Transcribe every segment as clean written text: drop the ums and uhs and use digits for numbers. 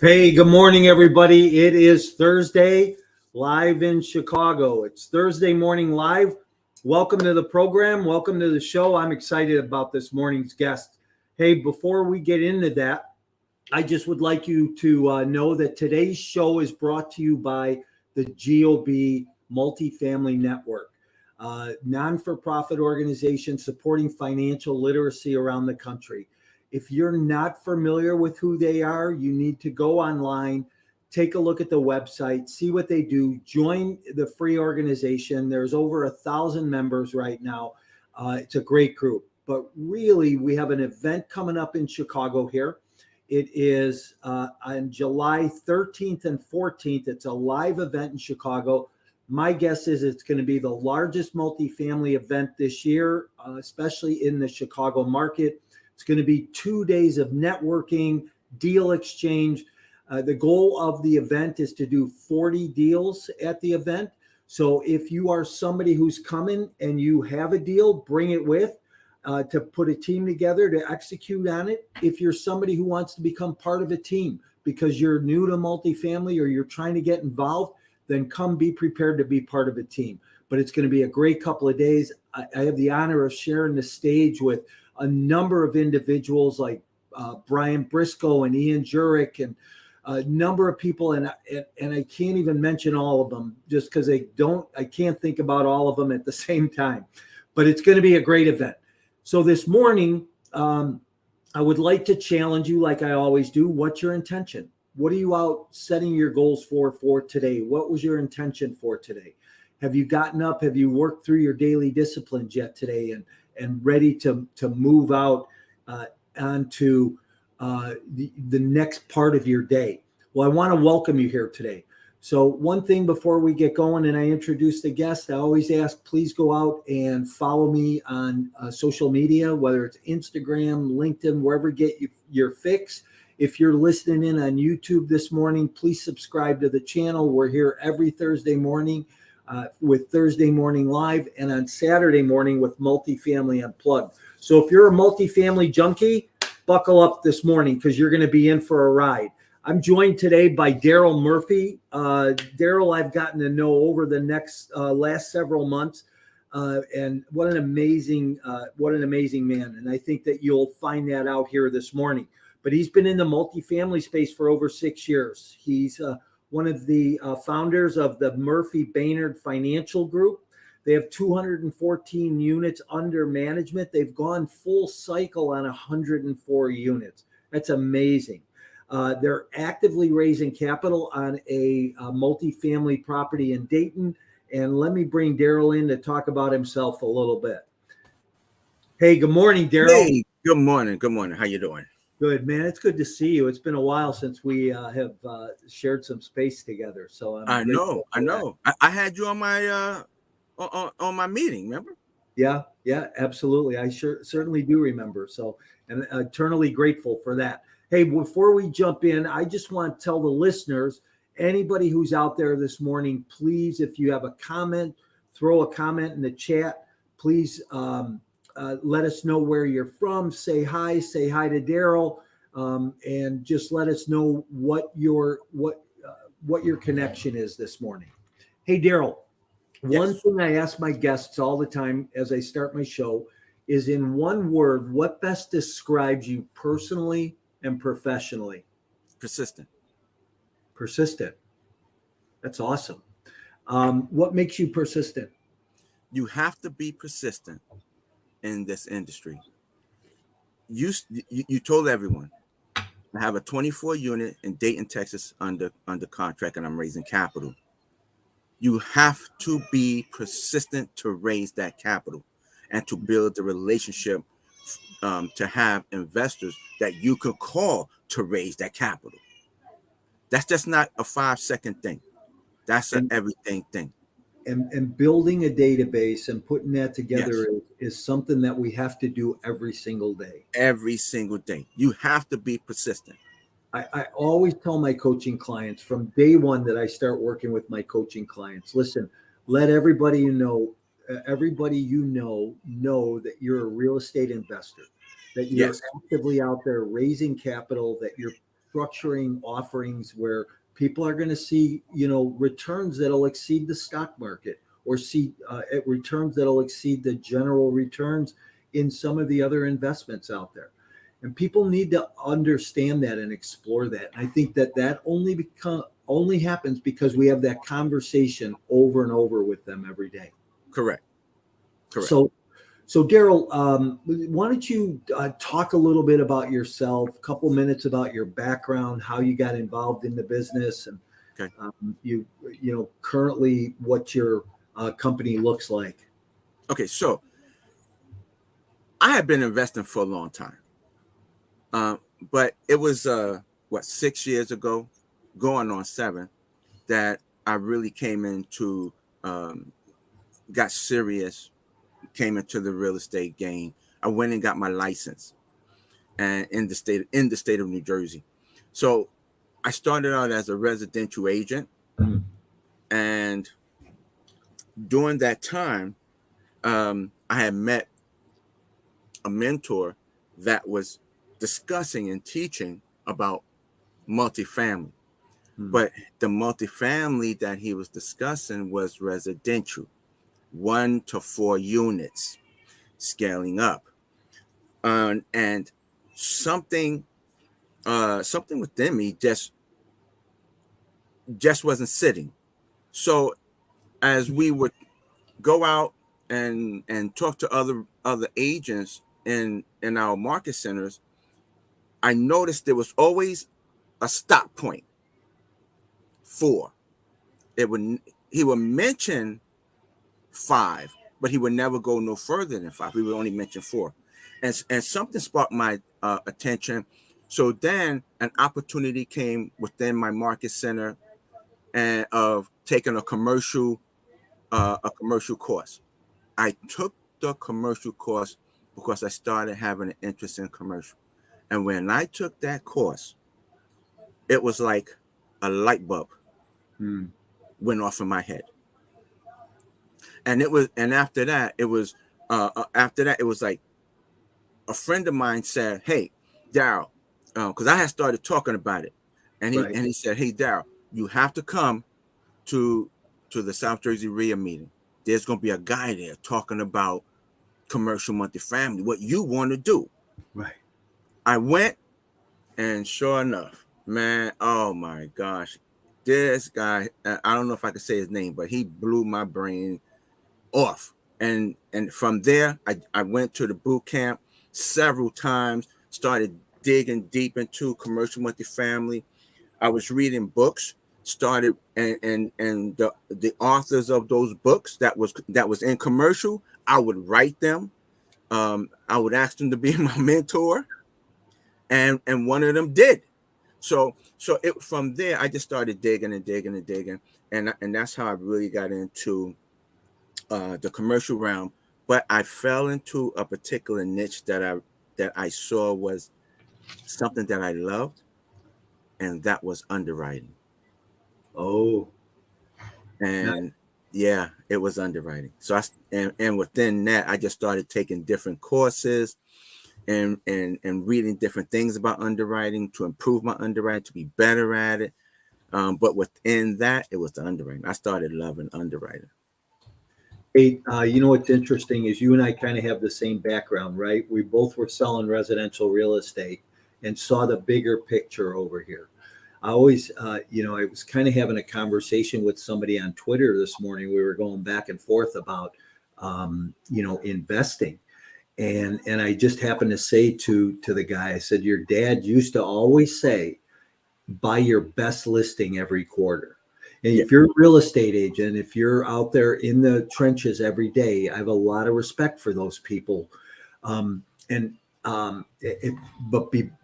Hey, good morning, everybody. It is Thursday, live in Chicago. It's Thursday morning live. Welcome to the program. Welcome to the show. I'm excited about this morning's guest. Hey, before we get into that, I just would like you to know that today's show is brought to you by the GOB Multifamily Network, non-for-profit organization supporting financial literacy around the country. If you're not familiar with who they are, you need to go online, take a look at the website, see what they do, join the free organization. There's over 1,000 members right now. It's a great group. But really, we have an event coming up in Chicago here. It is on July 13th and 14th. It's a live event in Chicago. My guess is it's going to be the largest multifamily event this year, especially in the Chicago market. It's going to be 2 days of networking, deal exchange. The goal of the event is to do 40 deals at the event. So if you are somebody who's coming and you have a deal, bring it with to put a team together to execute on it. If you're somebody who wants to become part of a team because you're new to multifamily or you're trying to get involved, then come be prepared to be part of a team. But it's going to be a great couple of days. I have the honor of sharing the stage with a number of individuals like Brian Briscoe and Ian Jurek and a number of people. And I can't even mention all of them just because I can't think about all of them at the same time. But it's going to be a great event. So this morning, I would like to challenge you like I always do. What's your intention? What are you out setting your goals for today? What was your intention for today? Have you gotten up? Have you worked through your daily disciplines yet today and ready to move out onto the next part of your day? Well, I want to welcome you here today. So one thing before we get going and I introduce the guest, I always ask, please go out and follow me on social media, whether it's Instagram, LinkedIn, wherever you get your fix. If you're listening in on YouTube this morning, please subscribe to the channel. We're here every Thursday morning with Thursday Morning Live and on Saturday morning with Multifamily Unplugged. So if you're a multifamily junkie, buckle up this morning because you're going to be in for a ride. I'm joined today by Darryl Murphy. Darryl, I've gotten to know over the last several months, and what an amazing man. And I think that you'll find that out here this morning. But he's been in the multifamily space for over 6 years. He's one of the founders of the Murphy Baynard Financial Group. They have 214 units under management. They've gone full cycle on 104 units. That's amazing. They're actively raising capital on a multifamily property in Dayton. And let me bring Darryl in to talk about himself a little bit. Hey, good morning, Darryl. Hey, good morning. Good morning. How you doing? Good, man. It's good to see you. It's been a while since we have shared some space together. So I know. I had you on my on my meeting. Remember? Yeah, absolutely. I certainly do remember. So, and eternally grateful for that. Hey, before we jump in, I just want to tell the listeners, anybody who's out there this morning, please, if you have a comment, throw a comment in the chat. Please let us know where you're from. Say hi to Darryl, and just let us know what your connection is this morning. Hey, Darryl. One thing I ask my guests all the time as I start my show is, in one word, what best describes you personally and professionally? Persistent. That's awesome. What makes you persistent? You have to be persistent in this industry. You told everyone, I have a 24 unit in Dayton, Texas under contract, and I'm raising capital. You have to be persistent to raise that capital and to build the relationship to have investors that you could call to raise that capital. That's just not a 5-second thing. That's an everything thing. And building a database and putting that together is something that we have to do every single day. Every single day. You have to be persistent. I always tell my coaching clients from day one that I start working with my coaching clients, listen, let everybody you know that you're a real estate investor, that you're actively out there raising capital, that you're structuring offerings where people are going to see, returns that'll exceed the stock market, or see returns that'll exceed the general returns in some of the other investments out there. And people need to understand that and explore that. And I think that only happens because we have that conversation over and over with them every day. Correct. So Darryl, why don't you talk a little bit about yourself, a couple minutes about your background, how you got involved in the business, and okay. Currently what your company looks like. Okay, so I have been investing for a long time, but it was 6 years ago, going on 7, that I really came into got serious. Came into the real estate game. I went and got my license, and in the state of New Jersey. So I started out as a residential agent, and during that time, I had met a mentor that was discussing and teaching about multifamily. But the multifamily that he was discussing was residential, 1 to 4 units, scaling up, and something within me just wasn't sitting. So as we would go out and talk to other agents in our market centers, I noticed there was always a stop point. 4. He would mention 5, but he would never go no further than 5. He would only mention 4, and something sparked my attention. So then an opportunity came within my market center, and of taking a commercial course. I took the commercial course because I started having an interest in commercial, and when I took that course, it was like a light bulb went off in my head. And after that, it was like a friend of mine said, "Hey, Darryl," because I had started talking about it, and he said, "Hey, Darryl, you have to come to the South Jersey REIA meeting. There's going to be a guy there talking about commercial multifamily, what you want to do." Right. I went, and sure enough, man, oh my gosh, this guy, I don't know if I could say his name, but he blew my brain off. And from there, I went to the boot camp several times, started digging deep into commercial multifamily. I was reading books, started and the authors of those books that was in commercial, I would write them. I would ask them to be my mentor, and one of them did. So from there, I just started digging, and that's how I really got into the commercial realm. But I fell into a particular niche that I saw was something that I loved, and that was underwriting. Oh, and yeah, it was underwriting. So and within that, I just started taking different courses and reading different things about underwriting to improve my underwriting, to be better at it. But within that, it was the underwriting. I started loving underwriting. Hey, what's interesting is you and I kind of have the same background, right? We both were selling residential real estate and saw the bigger picture over here. I always, I was kind of having a conversation with somebody on Twitter this morning. We were going back and forth about, investing. And I just happened to say to the guy, I said, your dad used to always say, buy your best listing every quarter. And if you're a real estate agent, if you're out there in the trenches every day, I have a lot of respect for those people. But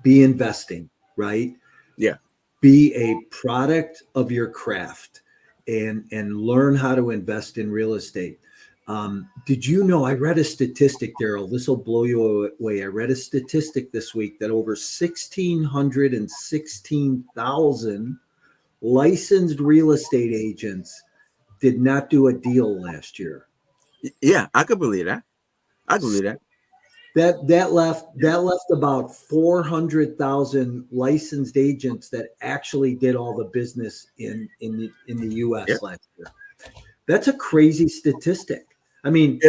be investing, right? Yeah. Be a product of your craft and learn how to invest in real estate. Did you know, I read a statistic, Darryl, this will blow you away. I read a statistic this week that over 1,616,000 licensed real estate agents did not do a deal last year. Yeah, I could believe that. I believe that. that left about 400,000 licensed agents that actually did all the business in the U.S. Yep. last year. That's a crazy statistic. I mean,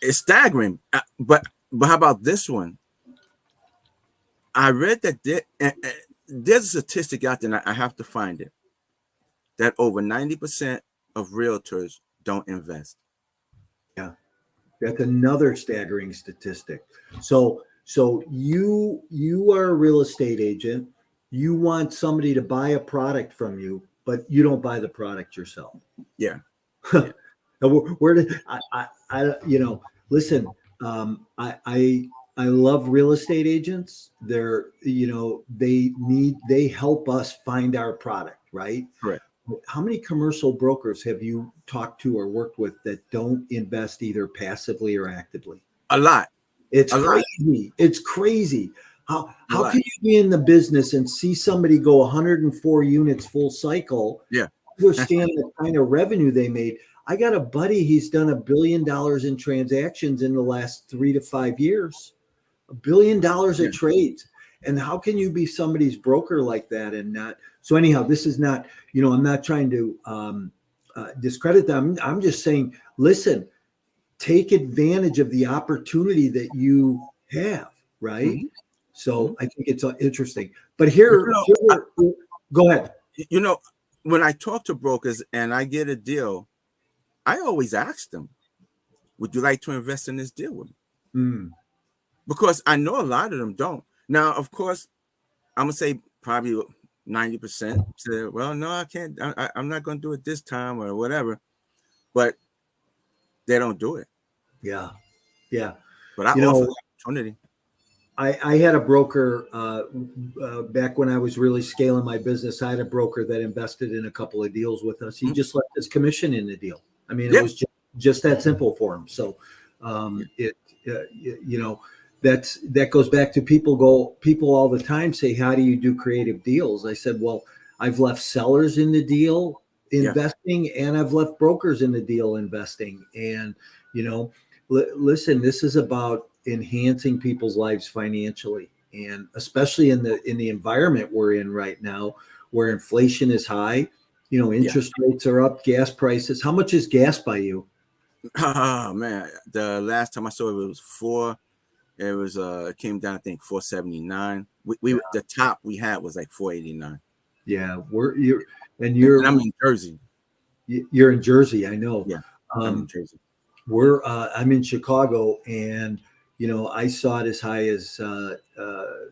it's staggering. But how about this one? I read that there's a statistic out there, and I have to find it, that over 90% of realtors don't invest. yeah, that's another staggering statistic. So you are a real estate agent. You want somebody to buy a product from you, but you don't buy the product yourself. Yeah. Yeah. Where did I listen, I love real estate agents. They're, they help us find our product, right? Correct. How many commercial brokers have you talked to or worked with that don't invest either passively or actively? A lot. It's A lot. crazy. It's crazy. How lot. can you be in the business and see somebody go 104 units full cycle? Yeah. Understand the kind of revenue they made. I got a buddy, he's done $1 billion in transactions in the last 3 to 5 years. $1 billion of trades. And how can you be somebody's broker like that and not? So anyhow, this is not, I'm not trying to discredit them. I'm just saying, listen, take advantage of the opportunity that you have, right? Mm-hmm. So I think it's interesting. But go ahead. When I talk to brokers and I get a deal, I always ask them, would you like to invest in this deal with me? Mm. Because I know a lot of them don't. Now, of course, I'm going to say probably 90% say, well, no, I can't. I'm not going to do it this time or whatever. But they don't do it. Yeah. Yeah. But I offer the opportunity. I had a broker back when I was really scaling my business. I had a broker that invested in a couple of deals with us. He just left his commission in the deal. I mean, it was just that simple for him. So that goes back to people all the time say, how do you do creative deals? I said, well, I've left sellers in the deal investing and I've left brokers in the deal investing. And, listen, this is about enhancing people's lives financially, and especially in the environment we're in right now, where inflation is high, interest rates are up, gas prices. How much is gas by you? Oh man, the last time I saw it was it came down, I think 479. The top we had was like 489. Yeah, I'm in Jersey. You're in Jersey, I know. Yeah, I'm in Jersey. I'm in Chicago, and I saw it as high as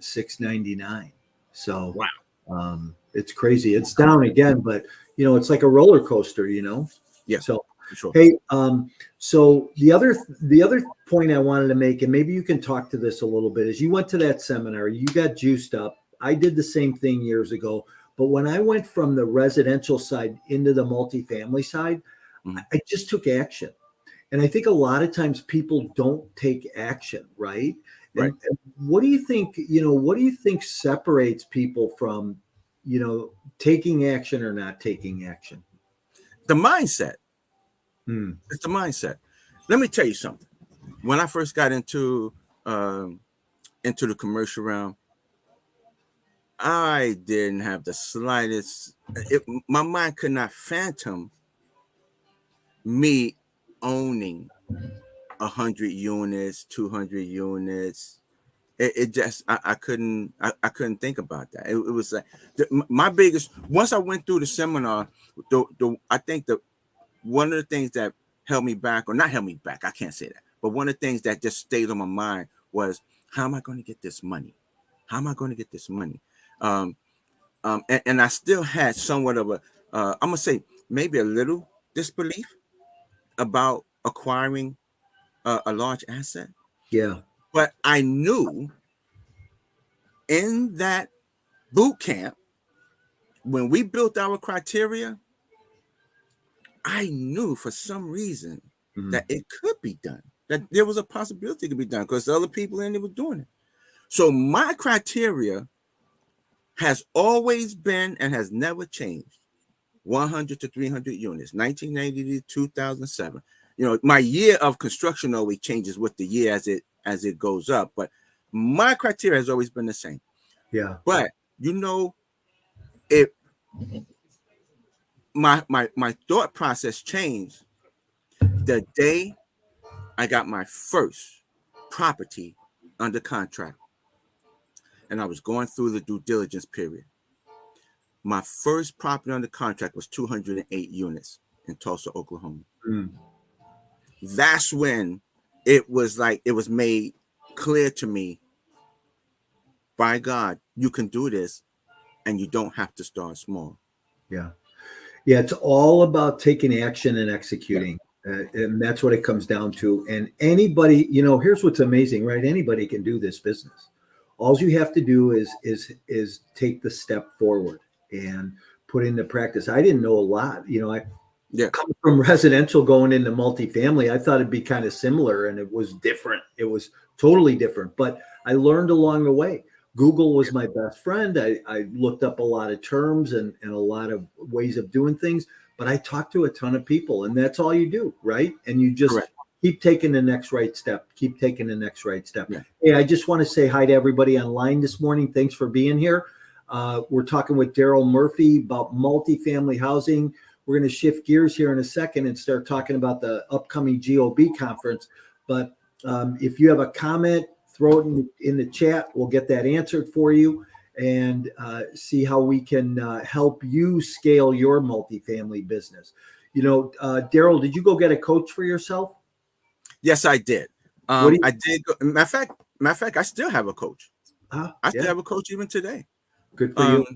699. So wow, it's crazy. It's down again, but it's like a roller coaster. Yeah. So for sure. Hey, so the other point I wanted to make, and maybe you can talk to this a little bit, is you went to that seminar, you got juiced up. I did the same thing years ago, but when I went from the residential side into the multifamily side, I just took action. And I think a lot of times people don't take action, right? Right. And what do you think separates people from, taking action or not taking action? The mindset. It's the mindset. Let me tell you something. When I first got into the commercial realm, I didn't have the slightest. My mind could not fathom me owning 100 units, 200 units. It just I couldn't think about that. It was like my biggest. Once I went through the seminar, I think one of the things that held me back, or not held me back, I can't say that, but one of the things that just stayed on my mind was, how am I going to get this money? How am I going to get this money? And I still had somewhat of I'm going to say maybe a little disbelief about acquiring a large asset. Yeah. But I knew in that boot camp, when we built our criteria, I knew for some reason that it could be done, that there was a possibility it could be done because other people in there were doing it. So my criteria has always been and has never changed: 100 to 300 units, 1980 to 2007. My year of construction always changes with the year as it goes up. But my criteria has always been the same. Yeah. But it my thought process changed the day I got my first property under contract, and I was going through the due diligence period. My first property under contract was 208 units in Tulsa, Oklahoma. Mm. That's when it was made clear to me, by God, you can do this, and you don't have to start small. Yeah. Yeah. It's all about taking action and executing. And that's what it comes down to. And anybody, here's what's amazing, right? Anybody can do this business. All you have to do is take the step forward and put into practice. I didn't know a lot. I come from residential going into multifamily. I thought it'd be kind of similar, and it was different. It was totally different, but I learned along the way. Google was my best friend. I looked up a lot of terms and a lot of ways of doing things, but I talked to a ton of people, and that's all you do, right? And you just keep taking the next right step. Keep taking the next right step. Yeah. Hey, I just want to say hi to everybody online this morning. Thanks for being here. We're talking with Darryl Murphy about multifamily housing. We're going to shift gears here in a second and start talking about the upcoming GOB conference. But if you have a comment, throw it in the chat. We'll get that answered for you and see how we can help you scale your multifamily business. Darryl, did you go get a coach for yourself? Yes, I did. I did. Matter of fact, I still have a coach. I still have a coach even today. Good for you.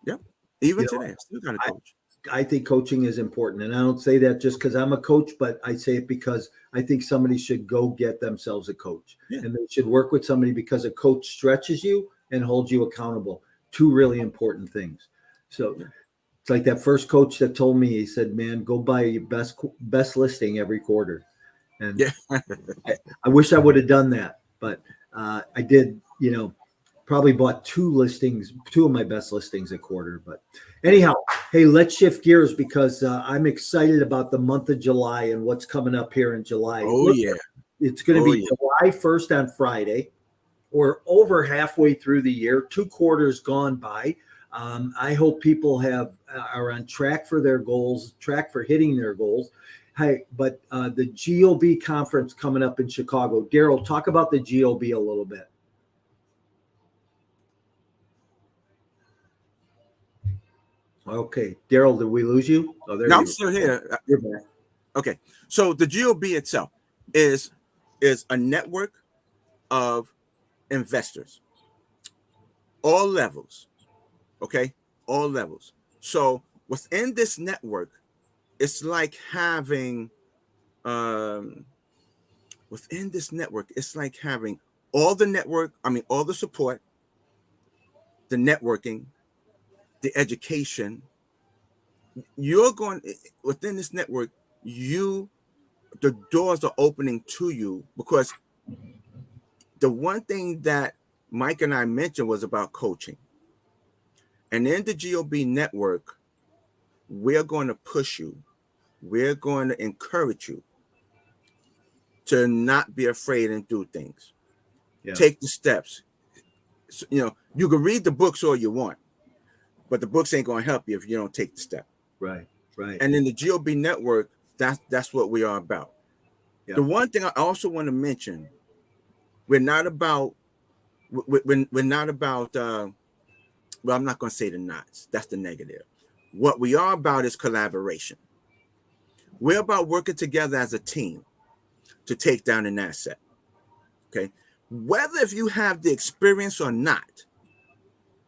Yeah. Even today, I still got a coach. I think coaching is important. And I don't say that just because I'm a coach, but I say it because I think somebody should go get themselves a coach. Yeah. And they should work with somebody because a coach stretches you and holds you accountable. Two really important things. So it's like that first coach that told me, he said, man, go buy your best listing every quarter. And I wish I would have done that, but I did, probably bought two of my best listings a quarter. But anyhow, hey, let's shift gears because I'm excited about the month of July and what's coming up here in July. It's going to be July 1st on Friday. We're over halfway through the year, 2 quarters gone by. I hope people are on track for their goals, track for hitting their goals. Hey, but the GOB conference coming up in Chicago. Darryl, talk about the GOB a little bit. Okay, Darryl, did we lose you? Oh, there you go. I'm still here. You're back. Okay, so the GOB itself is a network of investors, all levels. Okay, all levels. So within this network, it's like having within this network, it's like having all the support, the networking, the education. You're going within this network, the doors are opening to you, because the one thing that Mike and I mentioned was about coaching. And in the GOB network, we're going to push you. We're going to encourage you to not be afraid and do things. Yeah. Take the steps. So, you can read the books all you want, but the books ain't going to help you if you don't take the step. Right. And in the GOB network, that's what we are about. Yeah. The one thing I also want to mention, we're not about well, I'm not going to say the knots. That's the negative. What we are about is collaboration. We're about working together as a team to take down an asset. Okay. Whether if you have the experience or not,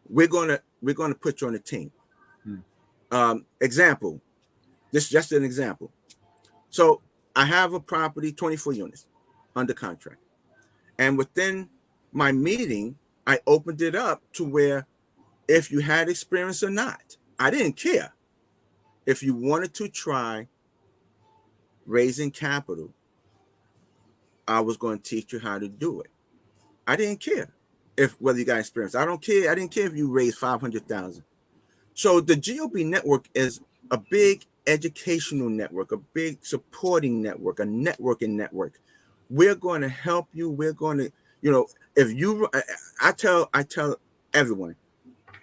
we're gonna put you on a team. Example. This is just an example. So I have a property, 24 units under contract. And within my meeting, I opened it up to where if you had experience or not, I didn't care. If you wanted to try raising capital, I was going to teach you how to do it. I didn't care whether you got experience. I don't care. I didn't care if you raised 500,000. So the GOB network is a big educational network, a big supporting network, a networking network, We're going to help you. We're going to, if you, I tell everyone,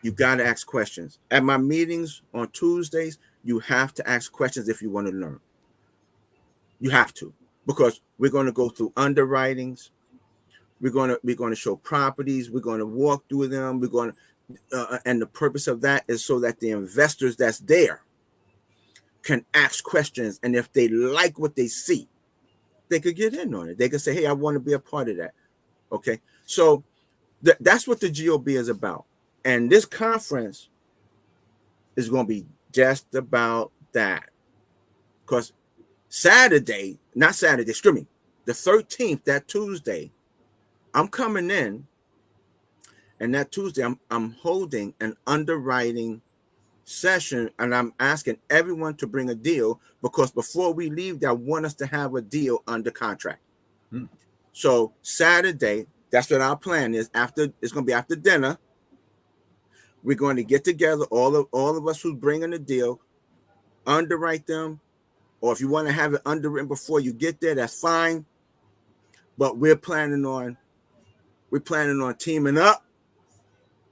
you got to ask questions. At my meetings on Tuesdays, you have to ask questions if you want to learn. You have to, because we're going to go through underwritings. We're going to show properties. We're going to walk through them. We're going to, and the purpose of that is so that the investors that's there can ask questions. And if they like what they see, they could get in on it. They could say, hey, I want to be a part of that. Okay. So that's what the GOB is about. And this conference is going to be just about that. Because the 13th, that Tuesday, I'm coming in, and that Tuesday I'm holding an underwriting session, and I'm asking everyone to bring a deal, because before we leave, I want us to have a deal under contract. So Saturday, that's what our plan is. It's going to be after dinner. We're going to get together, all of us who's bringing a deal, underwrite them, or if you want to have it underwritten before you get there, that's fine. But we're planning on teaming up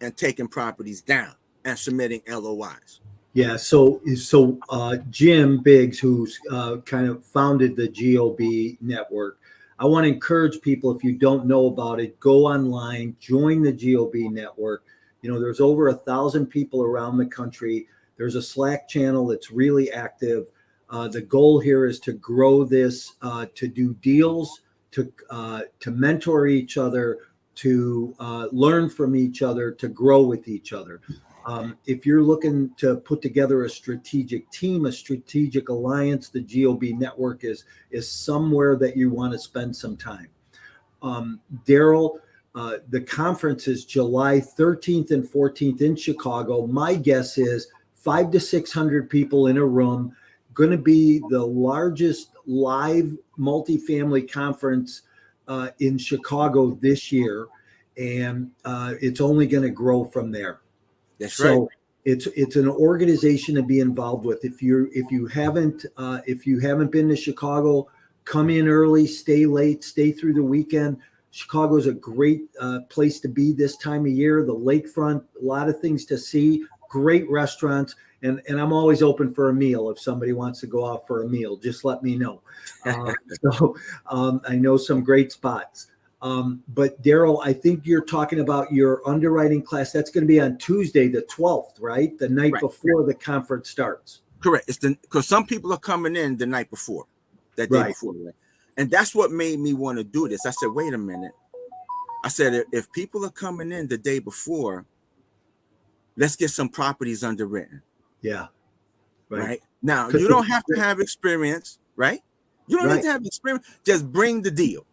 and taking properties down and submitting LOIs. Yeah. So Jim Biggs, who's kind of founded the GOB Network, I want to encourage people, if you don't know about it, go online, join the GOB Network. There's over 1,000 people around the country. There's a Slack channel that's really active. The goal here is to grow this, to do deals, to mentor each other, to learn from each other, to grow with each other. If you're looking to put together a strategic team, a strategic alliance, the GOB Network is somewhere that you want to spend some time. Darryl, the conference is July 13th and 14th in Chicago. My guess is 500 to 600 people in a room. Going to be the largest live multifamily conference in Chicago this year, and it's only going to grow from there. That's so right. It's an organization to be involved with. If you haven't been to Chicago, come in early, stay late, stay through the weekend. Chicago is a great place to be this time of year. The lakefront, a lot of things to see, great restaurants, and I'm always open for a meal. If somebody wants to go out for a meal, just let me know. I know some great spots. But Darryl, I think you're talking about your underwriting class. That's going to be on Tuesday, the 12th, right? The night before the conference starts. Correct. It's because some people are coming in the night before, that day before. Right? And that's what made me want to do this. I said, wait a minute. I said, if people are coming in the day before, let's get some properties underwritten. Yeah. Right. Now, you don't have to have experience, right? You don't need to have experience. Just bring the deal.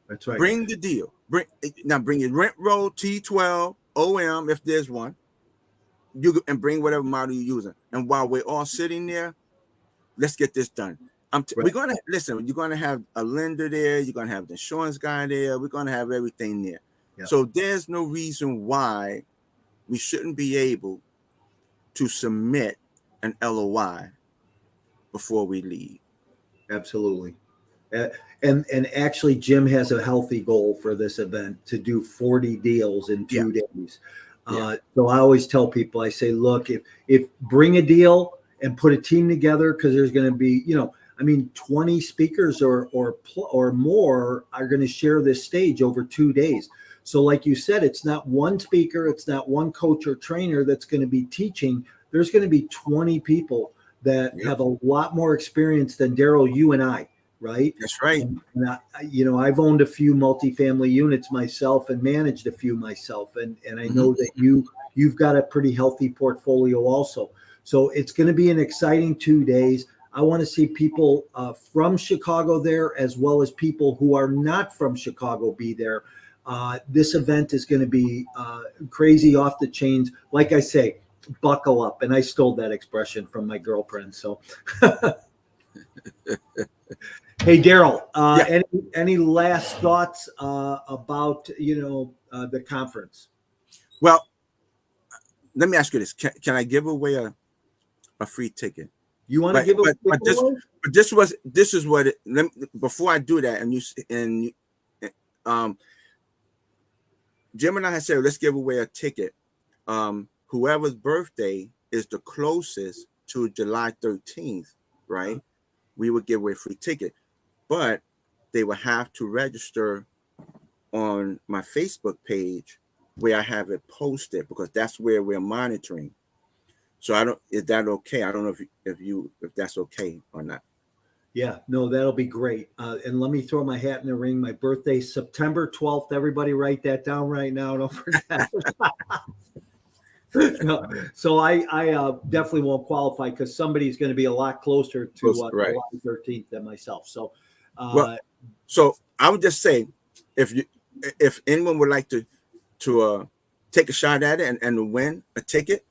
That's right. Bring the deal. Bring your rent roll, T12, OM, if there's one. And bring whatever model you're using. And while we're all sitting there, let's get this done. We're going to listen. You're going to have a lender there. You're going to have the insurance guy there. We're going to have everything there. Yeah. So there's no reason why we shouldn't be able to submit an LOI before we leave. Absolutely. And actually, Jim has a healthy goal for this event to do 40 deals in 2 days. So I always tell people, I say, look, if bring a deal and put a team together, because there's going to be, 20 speakers or more are going to share this stage over 2 days. So like you said, it's not one speaker, it's not one coach or trainer that's going to be teaching. There's going to be 20 people that have a lot more experience than Darryl, you and I, right? That's right. And I've owned a few multifamily units myself and managed a few myself. And I know that you've got a pretty healthy portfolio also. So it's going to be an exciting 2 days. I want to see people from Chicago there, as well as people who are not from Chicago be there. This event is going to be crazy, off the chains. Like I say, buckle up. And I stole that expression from my girlfriend. So, hey, Darryl, any last thoughts about, the conference? Well, let me ask you this. Can I give away a free ticket? You want to give a giveaway? But this is what before I do that, Jim and I had said, let's give away a ticket. Whoever's birthday is the closest to July 13th, right? We would give away a free ticket, but they would have to register on my Facebook page where I have it posted, because that's where we're monitoring. So is that okay? I don't know if that's okay or not. Yeah, no, that'll be great. And let me throw my hat in the ring. My birthday, September 12th. Everybody write that down right now. Don't forget. No, so I definitely won't qualify, because somebody's going to be a lot closer to July 13th than myself. So, so I would just say, if anyone would like to take a shot at it and win a ticket,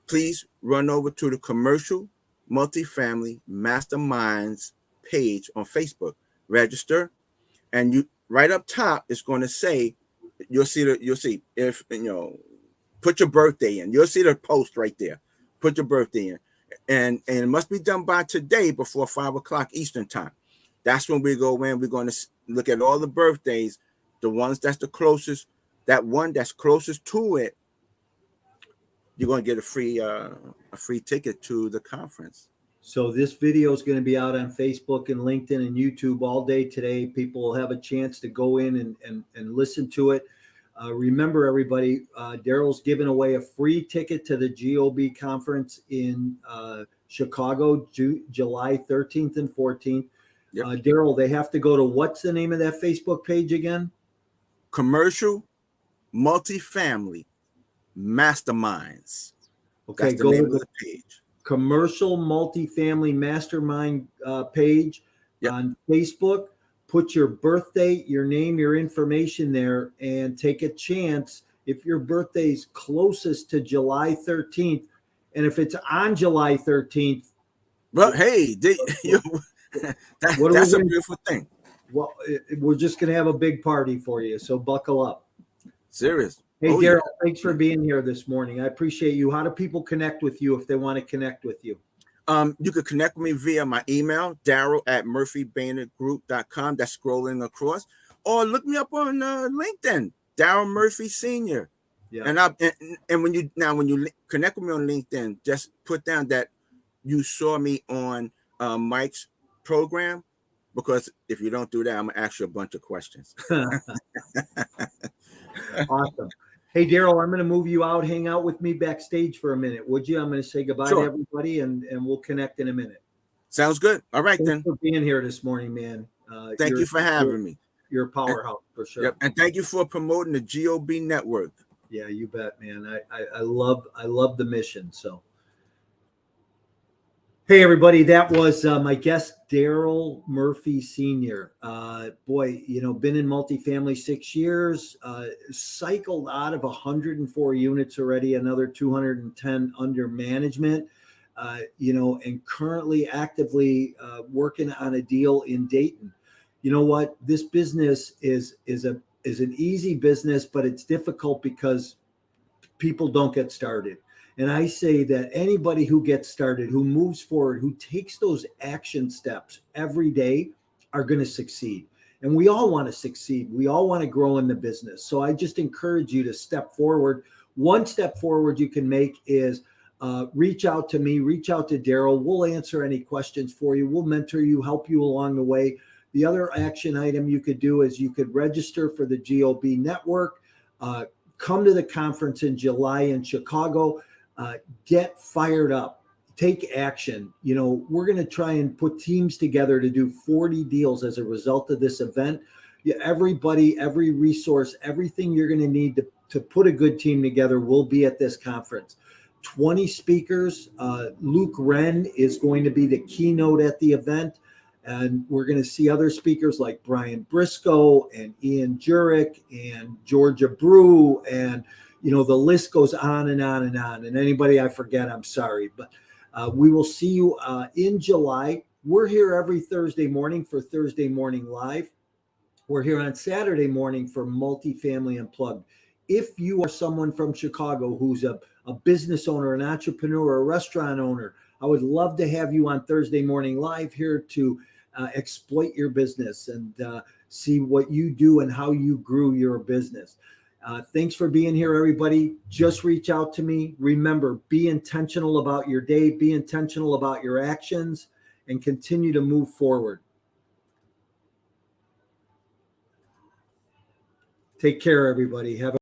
please run over to the Commercial Multifamily Masterminds page on Facebook, register, and you right up top, it's going to say, you'll see if put your birthday in. You'll see the post right there. Put your birthday in, and it must be done by today before 5 o'clock Eastern time. That's when we go in. We're going to look at all the birthdays, the ones that's the closest. That one that's closest to it, you're going to get a free ticket to the conference. So this video is going to be out on Facebook and LinkedIn and YouTube all day today. People will have a chance to go in and listen to it. Remember, everybody, Darryl's giving away a free ticket to the GOB conference in Chicago, July 13th and 14th. Yep. Darryl, they have to go to, what's the name of that Facebook page again? Commercial Multifamily Masterminds. Okay, go to the page. Commercial Multifamily Mastermind page on Facebook. Put your birthday, your name, your information there, and take a chance. If your birthday's closest to July 13th, and if it's on July 13th, well, hey, that's a beautiful thing. Well, we're just going to have a big party for you, so buckle up. Serious. Hey, Darryl, thanks for being here this morning. I appreciate you. How do people connect with you if they want to connect with you? You could connect with me via my email, Darryl@murphybanergroup.com. That's scrolling across. Or look me up on LinkedIn, Darryl Murphy Sr. Yeah. And when you connect with me on LinkedIn, just put down that you saw me on Mike's program, because if you don't do that, I'm going to ask you a bunch of questions. Awesome. Hey, Darryl, I'm going to move you out. Hang out with me backstage for a minute, would you? I'm going to say goodbye to everybody, and we'll connect in a minute. Sounds good. All right, Thanks for being here this morning, man. Thank you for having me. You're a powerhouse for sure. Yep. And thank you for promoting the GOB Network. Yeah, you bet, man. I love the mission. So, hey, everybody, that was my guest, Darryl Murphy Sr. Boy, been in multifamily 6 years, cycled out of 104 units already, another 210 under management, and currently actively working on a deal in Dayton. You know what? This business is an easy business, but it's difficult because people don't get started. And I say that anybody who gets started, who moves forward, who takes those action steps every day are going to succeed. And we all want to succeed. We all want to grow in the business. So I just encourage you to step forward. One step forward you can make is reach out to me, reach out to Darryl. We'll answer any questions for you. We'll mentor you, help you along the way. The other action item you could do is you could register for the GOB Network, come to the conference in July in Chicago. Get fired up, take action. We're going to try and put teams together to do 40 deals as a result of this event. Everybody, every resource, everything you're going to need to put a good team together will be at this conference. 20 speakers. Luke Wren is going to be the keynote at the event. And we're going to see other speakers like Brian Briscoe and Ian Jurek and Georgia Brew, and the list goes on and on and on. And anybody I forget, I'm sorry. But we will see you in July. We're here every Thursday morning for Thursday Morning Live. We're here on Saturday morning for Multifamily Unplugged. If you are someone from Chicago who's a business owner, an entrepreneur, a restaurant owner, I would love to have you on Thursday Morning Live here to exploit your business and see what you do and how you grew your business. Thanks for being here, everybody. Just reach out to me. Remember, be intentional about your day, be intentional about your actions, and continue to move forward. Take care, everybody. Have a